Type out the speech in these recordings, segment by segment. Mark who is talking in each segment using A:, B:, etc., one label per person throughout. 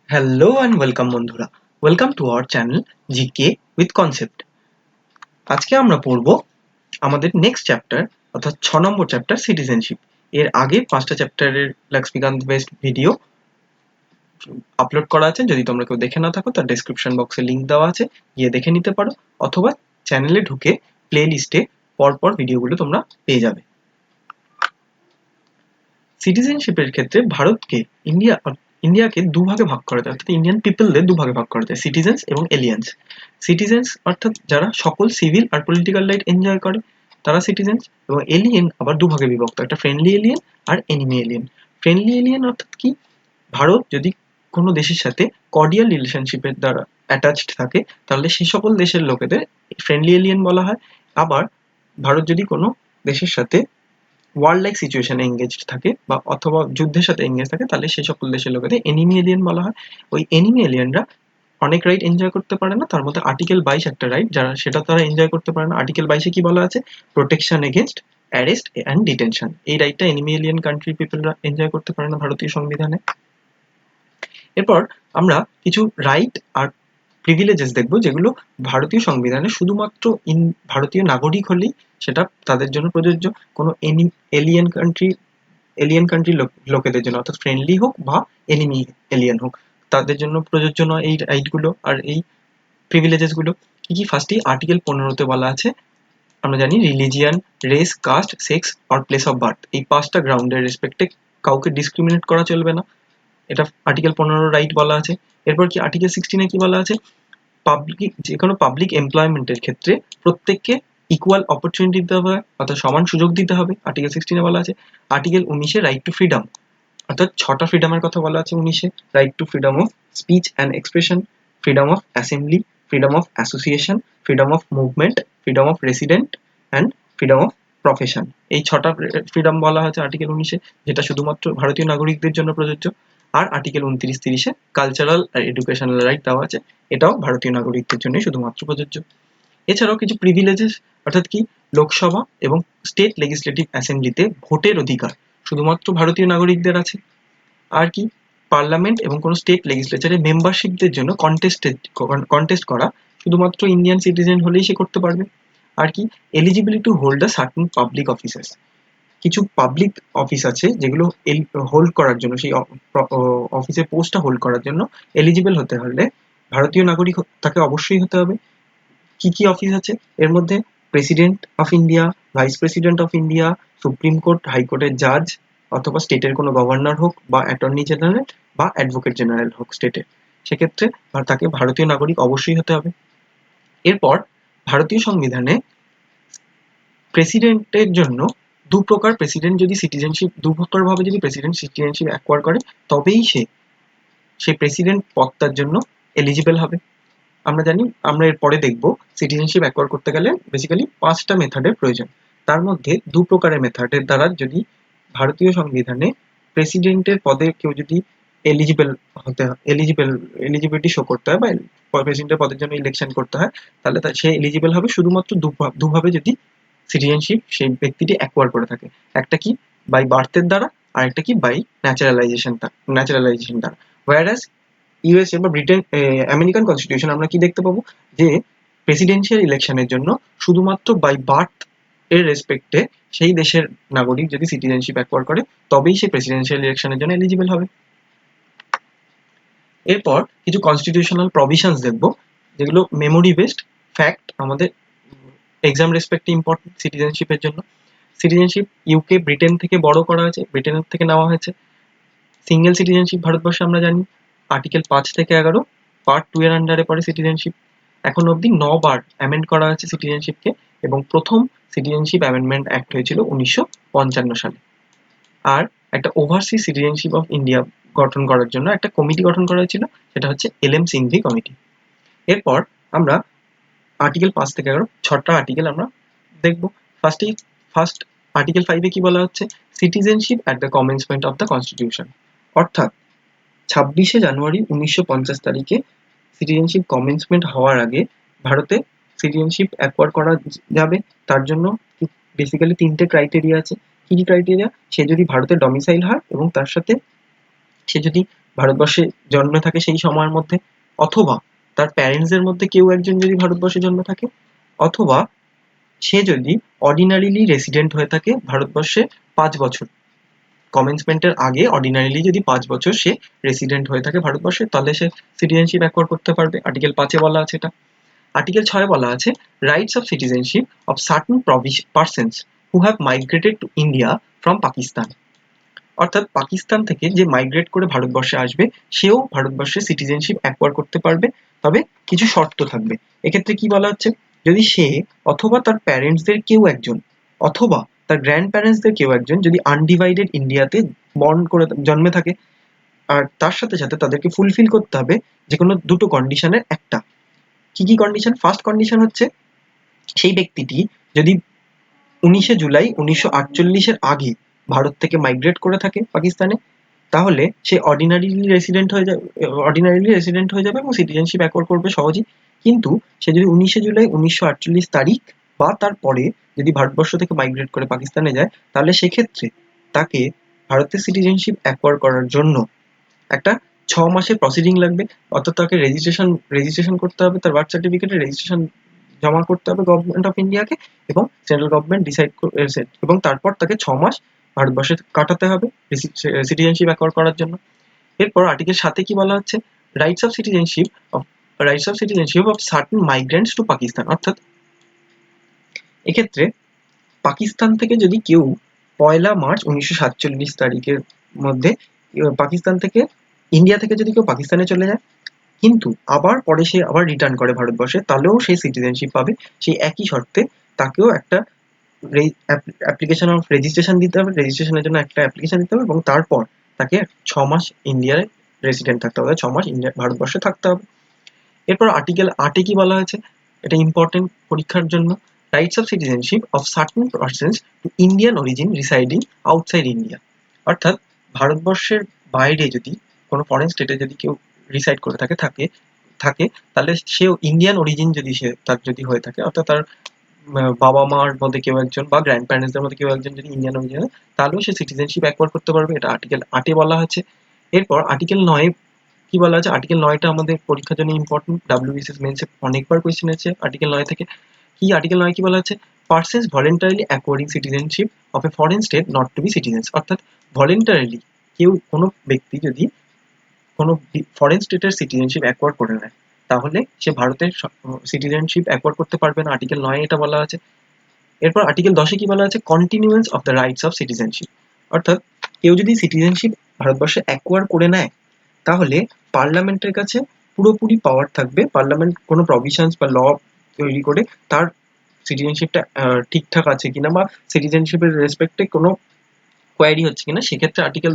A: Hello and welcome বন্ধুরা, welcome to our channel GK with concept. আজকে আমরা পড়ব আমাদের নেক্সট চ্যাপ্টার, অর্থাৎ 6 নম্বর চ্যাপ্টার সিটিজেনশিপ। এর আগে 5টা চ্যাপ্টারের লক্ষ্মীকান্ত বেস্ট ভিডিও আপলোড করা আছে। যদি তোমরা কেউ দেখে না থাকো, তার ডেসক্রিপশন বক্সে লিঙ্ক দেওয়া আছে, গিয়ে দেখে নিতে পারো, অথবা চ্যানেলে ঢুকে প্লে লিস্টে পরপর ভিডিওগুলো তোমরা পেয়ে যাবে। সিটিজেনশিপের ক্ষেত্রে ভারতকে ইন্ডিয়াকে দুভাগে ভাগ করা যায়, অর্থাৎ ইন্ডিয়ান পিপলদের দুভাগে ভাগ করা যায়, সিটিজেন্স এবং এলিয়েন্স। সিটিজেন্স অর্থাৎ যারা সকল সিভিল আর পলিটিক্যাল রাইট এনজয় করে, তারা সিটিজেন্স। এবং এলিয়েন আবার দুভাগে বিভক্ত, একটা ফ্রেন্ডলি এলিয়েন আর এনিমি এলিয়েন। ফ্রেন্ডলি এলিয়েন অর্থাৎ কি, ভারত যদি কোনো দেশের সাথে কর্ডিয়াল রিলেশনশিপের দ্বারা অ্যাটাচড থাকে, তাহলে সেই সকল দেশের লোকেদের ফ্রেন্ডলি এলিয়েন বলা হয়। আবার ভারত যদি কোনো দেশের সাথে ওয়ার লাইক সিচুয়েশনে এঙ্গেজড থাকে বা অথবা যুদ্ধের সাথে এঙ্গেজ থাকে, তাহলে সেই সকল দেশের লোকেদের এনিমি এলিয়েন বলা হয়। ওই এনিমি এলিয়েনরা অনেক রাইট এনজয় করতে পারে না, তার মধ্যে আর্টিকেল 22 একটা রাইট, যারা সেটা তারা এনজয় করতে পারে না। আর্টিকেল 22-এ কি বলা আছে? Protection against arrest and detention. এই রাইটটা এনিমি এলিয়েন কান্ট্রি পিপলরা এনজয় করতে পারে না ভারতীয় সংবিধানে। এরপর আমরা কিছু রাইট আর প্রিভিলেজেস দেখব, যেগুলো ভারতীয় সংবিধানে শুধুমাত্র ভারতীয় নাগরিক হলেই সেটা তাদের জন্য প্রযোজ্য। কোনো এলিয়েন কান্ট্রি লোকেদের জন্য, অর্থাৎ ফ্রেন্ডলি হোক বা এনিমি এলিয়েন হোক, তাদের জন্য প্রযোজ্য নয় এই রাইটগুলো আর এই প্রিভিলেজেসগুলো। কি কি? ফার্স্টই আর্টিকেল 15-তে বলা আছে, আমরা জানি রিলিজিয়ান, রেস, কাস্ট, সেক্স আর প্লেস অফ বার্থ, এই 5টা গ্রাউন্ডের রেসপেক্টে কাউকে ডিসক্রিমিনেট করা চলবে না। এটা আর্টিকেল 15 রাইট বলা আছে। এরপর কি আর্টিকেল 16-এ কি বলা আছে? যে কোনো পাবলিক এমপ্লয়মেন্টের ক্ষেত্রে প্রত্যেককে ইকুয়াল অপরচুনিটি দিতে হবে, অর্থাৎ সমান সুযোগ দিতে হবে, আর্টিকেল 16-এ বলা আছে। আর্টিকেল 19-এ রাইট টু ফ্রিডম, অর্থাৎ 6টা ফ্রিডমের কথা বলা আছে 19-এ। Right to freedom of speech and expression, freedom of assembly, freedom of association, freedom of movement, freedom of resident and freedom of profession. এই 6টা ফ্রিডম বলা হয়েছে আর্টিকেল 19-এ, যেটা শুধুমাত্র ভারতীয় নাগরিকদের জন্য প্রযোজ্য। আর আর্টিকেল 29-30-এ কালচারাল আর এডুকেশনাল রাইট দেওয়া আছে, এটাও ভারতীয় নাগরিকদের জন্য শুধুমাত্র প্রযোজ্য। এছাড়াও কিছু প্রিভিলেজেস, অর্থাৎ কি, লোকসভা এবং স্টেট লেজিসলেটিভ অ্যাসেম্বলিতে ভোটের অধিকার শুধুমাত্র ভারতীয় নাগরিকদের আছে। আর কি, পার্লামেন্ট এবং কোনো স্টেট লেজিসলেচারে মেম্বারশিপদের জন্য কন্টেস্ট করা শুধুমাত্র ইন্ডিয়ান সিটিজেন হলেই সে করতে পারবে। আর কি, eligibility to hold a certain public offices, কিছু পাবলিক অফিস আছে যেগুলো হোল্ড করার জন্য, সেই অফিসের পোস্টটা হোল্ড করার জন্য এলিজিবল হতে হলে ভারতীয় নাগরিক তাকে অবশ্যই হতে হবে। কি কি অফিস আছে এর মধ্যে? President of India, vice president of India, supreme court, হাইকোর্টের জাজ, অথবা স্টেটের কোনো গভর্নর হোক বা অ্যাটর্নি জেনারেল বা অ্যাডভোকেট জেনারেল হোক স্টেটের, সেক্ষেত্রে তাকে ভারতীয় নাগরিক অবশ্যই হতে হবে। এরপর ভারতীয় সংবিধানে প্রেসিডেন্টের জন্য দু প্রকার ভাবে যদি প্রেসিডেন্ট সিটিজেনশিপ অ্যাকোয়ার করে, তবেই সে প্রেসিডেন্ট পদটার জন্য এলিজিবল হবে। আমরা জানি, আমরা এর পরে দেখব, সিটিজেনশিপ অ্যাকোয়ার করতে গেলে বেসিক্যালি 5টা মেথডের প্রয়োজন। তার মধ্যে 2 প্রকারের মেথডের দ্বারা যদি ভারতীয় সংবিধানে প্রেসিডেন্টের পদে কেউ যদি এলিজিবিলিটি শো করতে হয় বা প্রেসিডেন্টের পদের জন্য ইলেকশন করতে হয়, তাহলে সে এলিজিবল হবে শুধুমাত্র দুভাবে, যদি সিটিজেনশিপ সেই ব্যক্তিটি অ্যাকোয়ার করে থাকে। একটা কি, বাই বার্থের দ্বারা, আর একটা কি, বাই ন্যাচারালাইজেশন দ্বারা। হোয়ারাস ইউএসএ বা আমেরিকান কনস্টিটিউশন আমরা কি দেখতে পাবো, যে প্রেসিডেন্সিয়াল ইলেকশনের জন্য শুধুমাত্র বাই বার্থ এর রেসপেক্টে সেই দেশের নাগরিক যদি সিটিজেনশিপ অ্যাকোয়ার করে, তবেই সে প্রেসিডেন্সিয়াল ইলেকশনের জন্য এলিজিবল হবে। এরপর কিছু কনস্টিটিউশনাল প্রভিশনস দেখব, যেগুলো মেমোরি বেসড ফ্যাক্ট, আমাদের এক্সাম রেসপেক্টে ইম্পর্টেন্ট সিটিজেনশিপের জন্য। সিটিজেনশিপ ইউকে ব্রিটেন থেকে বড় করা হয়েছে, ব্রিটেনের থেকে নেওয়া হয়েছে। সিঙ্গেল সিটিজেনশিপ ভারতবর্ষে আমরা জানি আর্টিকেল 5 থেকে 11 পার্ট 2 এর আন্ডারে পড়ে সিটিজেনশিপ। এখন অবধি 9 বার অ্যামেন্ড করা হয়েছে সিটিজেনশিপকে, এবং প্রথম সিটিজেনশিপ অ্যামেন্ডমেন্ট অ্যাক্ট হয়েছিল 1955 সালে। আর একটা ওভারসিজ সিটিজেনশিপ অফ ইন্ডিয়া গঠন করার জন্য একটা কমিটি গঠন করা হয়েছিল, সেটা হচ্ছে এলএম সিংভি কমিটি। এরপর আমরা আর্টিকেল 5 থেকে 11 6টা আর্টিকেল আমরা দেখব। ফার্স্ট আর্টিকেল 5-এ কি বলা হচ্ছে? Citizenship at the commencement of the constitution, অর্থাৎ 26শে জানুয়ারি 1950 তারিখে সিটিজেনশিপ কমেন্সমেন্ট হওয়ার আগে ভারতে সিটিজেনশিপ অ্যাকোয়ার করা যাবে। তার জন্য বেসিক্যালি 3টে ক্রাইটেরিয়া আছে। কি কি ক্রাইটেরিয়া? সে যদি ভারতের ডমিসাইল হয় এবং তার সাথে সে যদি ভারতবর্ষে জন্মে থাকে সেই সময়ের মধ্যে, অথবা তার প্যারেন্টসদের মধ্যে কেউ একজন যদি ভারতবর্ষে জন্মে থাকে, অথবা সে যদি অর্ডিনারিলি রেসিডেন্ট হয়ে থাকে ভারতবর্ষে 5 বছর, কমেন্সমেন্টের আগে অর্ডিনারিলি যদি 5 বছর সে রেসিডেন্ট হয়ে থাকে ভারতবর্ষে, তাহলে সে সিটিজেনশিপ অ্যাকোয়ার করতে পারবে। আর্টিকেল 5-এ বলা আছে এটা। আর্টিকেল 6-এ বলা আছে rights of citizenship of certain persons who have migrated to India from Pakistan. অর্থাৎ পাকিস্তান থেকে যে মাইগ্রেট করে ভারতবর্ষে আসবে সেও ভারতবর্ষের সিটিজেনশিপ অ্যাকোয়ার করতে পারবে, তবে কিছু শর্ত থাকবে। এক্ষেত্রে কি বলা হচ্ছে, যদি সে অথবা তার প্যারেন্টসদের কেউ একজন অথবা তার গ্র্যান্ড প্যারেন্টসদের কেউ একজন যদি আনডিভাইডেড ইন্ডিয়াতে বর্ন করে জন্মে থাকে, আর তার সাথে সাথে তাদেরকে ফুলফিল করতে হবে যে কোনো দুটো কন্ডিশনের একটা। কি কি কন্ডিশন? ফার্স্ট কন্ডিশন হচ্ছে সেই ব্যক্তিটি যদি 19 জুলাই 1948-এর আগে ভারত থেকে মাইগ্রেট করে থাকে পাকিস্তানে, তাহলে সে অর্ডিনারিলি রেসিডেন্ট হয়ে যাবে এবং সিটিজেনশিপ অ্যাকোয়ার করবে সহজেই। কিন্তু সে যদি 19 জুলাই 1948 তারিখ বা তার পরে যদি ভারতবর্ষ থেকে মাইগ্রেট করে পাকিস্তানে যায়, তাহলে সেক্ষেত্রে তাকে ভারতের সিটিজেনশিপ অ্যাকোয়ার করার জন্য একটা 6 মাসের প্রসিডিং লাগবে। অর্থাৎ তাকে রেজিস্ট্রেশন করতে হবে, তার বার্থ সার্টিফিকেটের রেজিস্ট্রেশন জমা করতে হবে গভর্নমেন্ট অফ ইন্ডিয়াকে, এবং সেন্ট্রাল গভর্নমেন্ট এবং তারপর তাকে 6 মাস ভারতবর্ষে কাটাতে হবে সিটিজেনশিপ অ্যাকোয়ার করার জন্য। এরপর আর্টিকেল 7-এ কি বলা হচ্ছে, rights of citizenship of certain migrants to Pakistan. অর্থাৎ এক্ষেত্রে পাকিস্তান থেকে যদি কেউ 1 মার্চ 1947 তারিখের মধ্যে পাকিস্তান থেকে ইন্ডিয়া থেকে যদি কেউ পাকিস্তানে চলে যায়, কিন্তু আবার পরে সে আবার রিটার্ন করে ভারতবর্ষে, তাহলেও সে সিটিজেনশিপ পাবে। সেই একই শর্তে তাকেও একটা অ্যাপ্লিকেশন অফ রেজিস্ট্রেশন দিতে হবে, রেজিস্ট্রেশনের জন্য একটা অ্যাপ্লিকেশন দিতে হবে, এবং তারপর তাকে 6 মাস ইন্ডিয়ায় রেসিডেন্ট থাকতে হবে, 6 মাস ইন্ডিয়া ভারতবর্ষে থাকতে হবে। এরপর আর্টিকেল 8-এ কি বলা হয়েছে, এটা ইম্পর্টেন্ট পরীক্ষার জন্য, rights of citizenship of certain persons to Indian origin residing outside India. অর্থাৎ ভারতবর্ষের বাইরে যদি কোনো ফরেন স্টেটে যদি কেউ রিসাইড করে থাকে তাহলে সেও ইন্ডিয়ান অরিজিন যদি তার যদি হয়ে থাকে, অর্থাৎ তার বাবা মার মধ্যে কেউ একজন বা গ্র্যান্ড প্যারেন্টসদের মধ্যে কেউ একজন যদি ইন্ডিয়ান অরিজিন হয়, তাহলেও সে সিটিজেনশিপ অ্যাকোয়ার করতে পারবে। এটা আর্টিকেল 8-এ বলা হয়েছে। এরপর আর্টিকেল 9-এ কি বলা আছে, আর্টিকেল 9টা আমাদের পরীক্ষার জন্য ইম্পর্টেন্ট, ডাব্লিউবিসিএস মেন্সে অনেকবার কোয়েশ্চেন আছে আর্টিকেল 9 থেকে। কি আর্টিকেল 9 কি বলা আছে, persons voluntarily acquiring citizenship of a foreign state not to be citizens. অর্থাৎ ভলেন্টারিলি কোনো ব্যক্তি যদি কোনো ফরেন স্টেটের সিটিজেনশিপ অ্যাকোয়ার করে নেয়, তাহলে সে ভারতের সিটিজেনশিপ অ্যাকোয়ার করতে পারবে না। আর্টিকেল 9 এটা বলা আছে। এরপর আর্টিকেল 10-এ কি বলা আছে, continuance of the rights of citizenship. অর্থাৎ কেউ যদি সিটিজেনশিপ ভারতবর্ষে অ্যাকোয়ার করে নেয়, তাহলে পার্লামেন্টের কাছে পুরোপুরি পাওয়ার থাকবে, পার্লামেন্ট কোনো প্রভিশনস বা ল তৈরি করে তার সিটিজেনশিপটা ঠিকঠাক আছে কিনা বা সিটিজেনশিপের রেসপেক্টে কোনো কোয়ারি হচ্ছে কিনা, সেক্ষেত্রে আর্টিকেল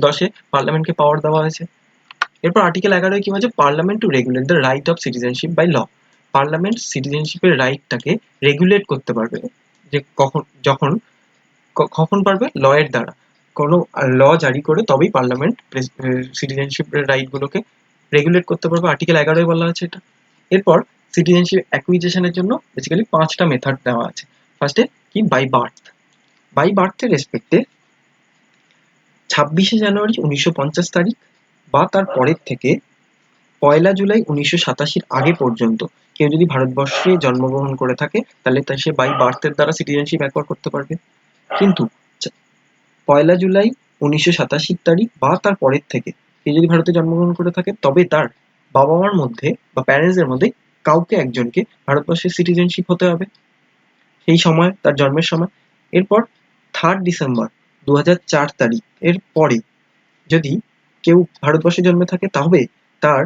A: 10-এ পার্লামেন্টকে পাওয়ার দেওয়া হয়েছে। এরপর আর্টিকেল 11-এ কি বলছে, parliament to regulate the right of citizenship by law. Parliament সিটিজেনশিপের রাইটটাকে রেগুলেট করতে পারবে, যে কখন পারবে, ল এর দ্বারা কোনো ল জারি করে তবেই পার্লামেন্ট সিটিজেনশিপের রাইটগুলোকে রেগুলেট করতে পারবে। আর্টিকেল 11-এ বলা আছে এটা। এরপর সিটিজেনশিপ অ্যাকুইজিশনের জন্য বেসিক্যালি 5টা মেথড দেওয়া আছে। ফার্স্টে কি, বাই বার্থের রেসপেক্টে 26 জানুয়ারি 1950 তারিখ বা তার পরের থেকে 1 জুলাই 1987-র আগে পর্যন্ত কেউ যদি ভারতবর্ষে জন্মগ্রহণ করে থাকে, তাহলে সে বাই বার্থের দ্বারা সিটিজেনশিপ অ্যাকোয়ার করতে পারবে। কিন্তু 1 জুলাই 1987 তারিখ বা তার পরের থেকে কেউ যদি ভারতে জন্মগ্রহণ করে থাকে, তবে তার বাবা মার মধ্যে বা প্যারেন্টসদের মধ্যে কাউকে একজনকে ভারতবর্ষের সিটিজেনশিপ হতে হবে সেই সময়, তার জন্মের সময়। এরপর 3 ডিসেম্বর 2004 তারিখ এর পরে যদি কেউ ভারতবর্ষে জন্মে থাকে, তবে তার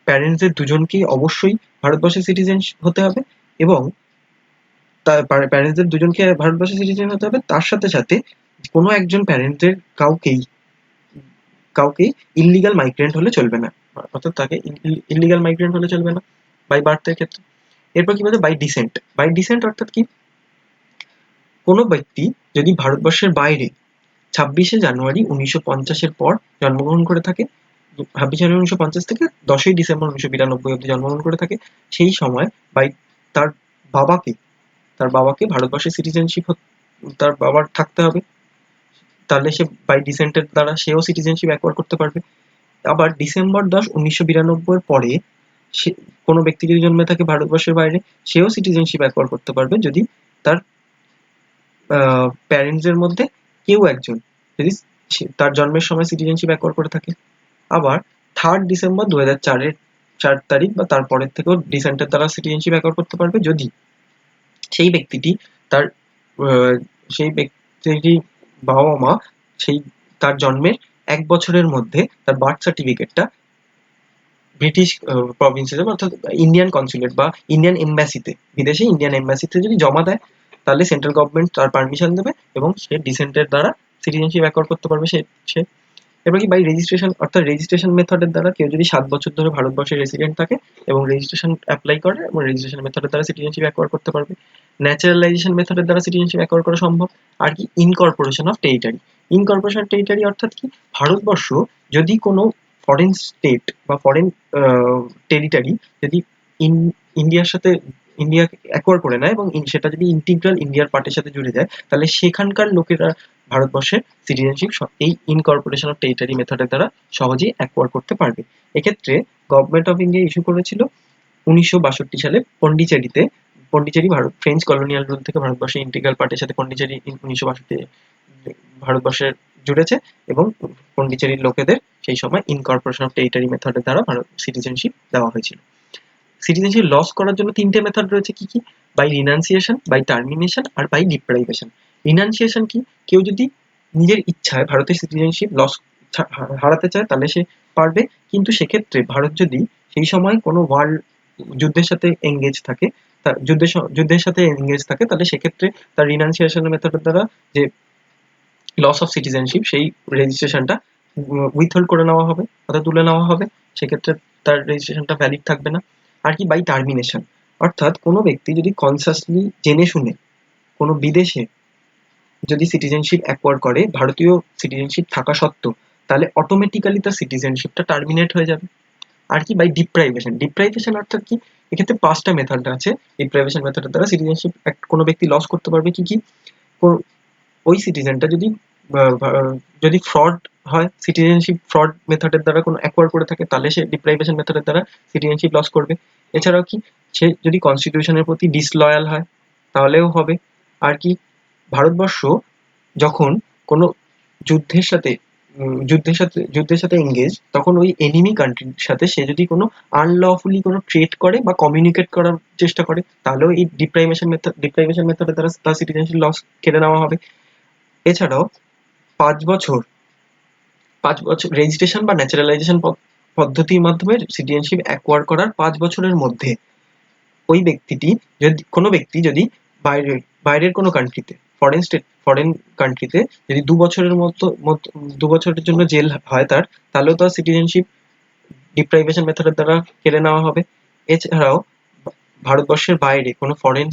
A: প্যারেন্টসদের দুজনকেই অবশ্যই ভারতবর্ষের সিটিজেন হতে হবে, এবং তার প্যারেন্টসদের দুজনকে ভারতবর্ষের সিটিজেন হতে হবে। তার সাথে সাথে কোনো একজন প্যারেন্টসদের কাউকেই ইল্লিগাল মাইগ্রেন্ট হলে চলবে না, অর্থাৎ তাকে ইল্লিগাল মাইগ্রেন্ট হলে চলবে না বাই বার্থের ক্ষেত্রে। এরপর কি বলছে, বাই ডিসেন্ট অর্থাৎ কি, কোনো ব্যক্তি যদি ভারতবর্ষের বাইরে 26 জানুয়ারি 1950-এর পর জন্মগ্রহণ করে থাকে, 26 জানুয়ারি 1950 থেকে 10 ডিসেম্বর 1992 অব্দি জন্মগ্রহণ করে থাকে, সেই সময় বাই তার বাবাকে ভারতবর্ষের সিটিজেনশিপ তার বাবার থাকতে হবে, তাহলে সে বাই ডিসেন্টের দ্বারা সেও সিটিজেনশিপ অ্যাকোয়ার করতে পারবে। আবার ডিসেম্বর 10, 1992 পরে সে কোনো ব্যক্তি যদি জন্মে থাকে ভারতবর্ষের বাইরে, সেও সিটিজেনশিপ অ্যাকোয়ার করতে পারবে যদি তার প্যারেন্টসের মধ্যে কেউ একজন যদি তার জন্মের সময় সিটিজেনশিপ অ্যাকোয়ার করে থাকে। আবার 3 ডিসেম্বর 2004-এর 4 তারিখ বা তারপরের থেকেও ডিসেন্টের দ্বারা সিটিজেনশিপ অ্যাকোয়ার করতে পারবে যদি সেই ব্যক্তিটি তার সেই ব্যক্তিটি বাবা মা সেই তার জন্মের 1 বছরের মধ্যে তার বার্থ সার্টিফিকেটটা ব্রিটিশ প্রভিন্সে অর্থাৎ ইন্ডিয়ান কনসুলেট বা ইন্ডিয়ান এম্বাসিতে, বিদেশে ইন্ডিয়ান এম্বাসিতে যদি জমা দেয়, তাহলে সেন্ট্রাল গভর্নমেন্ট তার পারমিশন দেবে এবং সে ডিসেন্টের দ্বারা সিটিজেনশিপ অ্যাকোয়ার করতে পারবে সে। এবার কি বাই রেজিস্ট্রেশন, অর্থাৎ রেজিস্ট্রেশন মেথডের দ্বারা কেউ যদি 7 বছর ধরে ভারতবর্ষের রেসিডেন্ট থাকে এবং রেজিস্ট্রেশন অ্যাপ্লাই করে এবং রেজিস্ট্রেশন মেথডের দ্বারা সিটিজেনশিপ অ্যাকোয়ার করতে পারবে। ন্যাচারালাইজেশন মেথডের দ্বারা সিটিজেনশিপ অ্যাকোয়ার করা সম্ভব। আর কি incorporation of territory. Incorporation of territory অর্থাৎ কি, ভারতবর্ষ যদি কোনো ফরেন স্টেট বা ফরেন টেরিটরি যদি ইন্ডিয়ার সাথে ইন্ডিয়া অ্যাকোয়ার করে নেয় এবং সেটা যদি ইন্টিগ্রাল ইন্ডিয়ার পার্টের সাথে জুড়ে যায়, তাহলে সেখানকার লোকেরা ভারতবর্ষের সিটিজেনশিপ এই ইনকর্পোরেশন অফ টেরিটরি মেথডের দ্বারা সহজেই অ্যাকোয়ার করতে পারবে। এক্ষেত্রে গভর্নমেন্ট অফ ইন্ডিয়া ইস্যু করেছিল 1962 সালে পন্ডিচেরিতে। Pondicherry Bharat French colonial rule থেকে ভারতবর্ষের ইন্টিগ্রাল পার্টের সাথে পন্ডিচেরি 1962 ভারতবর্ষের জুড়েছে এবং পন্ডিচেরির লোকেদের সেই সময় ইনকর্পোরেশন অফ টেরিটরি মেথডের দ্বারা ভারত সিটিজেনশিপ দেওয়া হয়েছিল। সিটিজেনশিপ লস করার জন্য 3টে মেথড রয়েছে। কি কি? বাই রিনান্সিয়েশন, বাই টার্মিনেশন আর বাই ডিপ্রাইভেশন। রিনান্সিয়েশন কি? কেউ যদি নিজের ইচ্ছায় ভারতের সিটিজেনশিপ হারাতে চায় তাহলে সে পারবে, কিন্তু সেক্ষেত্রে ভারত যদি সেই সময় কোনো ওয়ার্ল্ড যুদ্ধের সাথে এঙ্গেজ থাকে, যুদ্ধের সাথে এঙ্গেজ থাকে, তাহলে সেক্ষেত্রে তার রিনান্সিয়েশনের মেথডের দ্বারা যে লস অফ সিটিজেনশিপ সেই রেজিস্ট্রেশনটা উইথহোল্ড করে নেওয়া হবে, অর্থাৎ তুলে নেওয়া হবে। সেক্ষেত্রে তার রেজিস্ট্রেশনটা ভ্যালিড থাকবে না। আর কি বাই টার্মিনেশন, অর্থাৎ কোনো ব্যক্তি যদি কনসাসলি জেনে শুনে কোনো বিদেশে যদি সিটিজেনশিপ অ্যাকোয়ার করে ভারতীয় সিটিজেনশিপ থাকা সত্ত্বেও, তাহলে অটোমেটিক্যালি তার সিটিজেনশিপটা টার্মিনেট হয়ে যাবে। আর কি বাই ডিপ্রাইভেশন। ডিপ্রাইভেশন অর্থাৎ কি, এক্ষেত্রে 5টা মেথড আছে। ডিপ্রাইভেশন মেথডের দ্বারা সিটিজেনশিপ কোনো ব্যক্তি লস করতে পারবে। কি কি? ওই সিটিজেনটা যদি ফ্রড হয়, সিটিজেনশিপ ফ্রড মেথডের দ্বারা কোনো অ্যাকোয়ার করে থাকে, তাহলে সে ডিপ্রাইভেশন মেথডের দ্বারা সিটিজেনশিপ লস করবে। এছাড়াও কি, সে যদি কনস্টিটিউশনের প্রতি ডিসলয়াল হয় তাহলেও হবে। আর কি, ভারতবর্ষ যখন কোনো যুদ্ধের সাথে যুদ্ধের সাথে এঙ্গেজ, তখন ওই এনিমি কান্ট্রির সাথে সে যদি কোনো আনলফুলি কোনো ট্রেড করে বা কমিউনিকেট করার চেষ্টা করে, তাহলেও এই ডিপ্রাইভেশন মেথডের দ্বারা তার সিটিজেনশিপ লস কেড়ে নেওয়া হবে। এছাড়াও 5 বছর রেজিস্ট্রেশন বা ন্যাচারালাইজেশন পদ্ধতির মাধ্যমে সিটিজেনশিপ অ্যাকোয়ার করার 5 বছরের মধ্যে ওই ব্যক্তিটি কোনো ব্যক্তি যদি বাইরের কোনো কান্ট্রিতে ফরেন কান্ট্রিতে যদি 2 বছরের জন্য জেল হয় তার, তাহলেও তার সিটিজেনশিপ ডিপ্রাইভেশন মেথডের দ্বারা কেড়ে নেওয়া হবে। এছাড়াও ভারতবর্ষের বাইরে কোনো ফরেন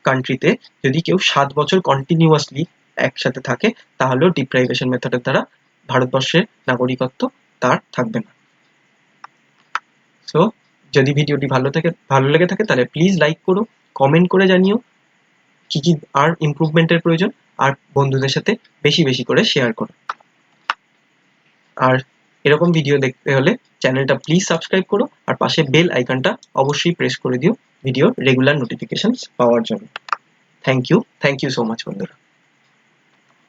A: কান্ট্রিতে যদি কেউ 7 বছর কন্টিনিউয়াসলি একসাথে থাকে, তাহলেও ডিপ্রাইভেশন মেথডের দ্বারা ভারতবর্ষের নাগরিকত্ব তার থাকবে না। সো যদি ভিডিওটি ভালো লেগে থাকে তাহলে প্লিজ লাইক করো, কমেন্ট করে জানিও কি কি আর ইমপ্রুভমেন্টের প্রয়োজন, আর বন্ধুদের সাথে বেশি বেশি করে শেয়ার করো। আর এরকম ভিডিও দেখতে হলে চ্যানেলটা প্লিজ সাবস্ক্রাইব করো আর পাশে বেল আইকনটা অবশ্যই প্রেস করে দিও ভিডিওর রেগুলার নোটিফিকেশনস পাওয়ার জন্য। থ্যাংক ইউ সো মাচ বন্ধুরা।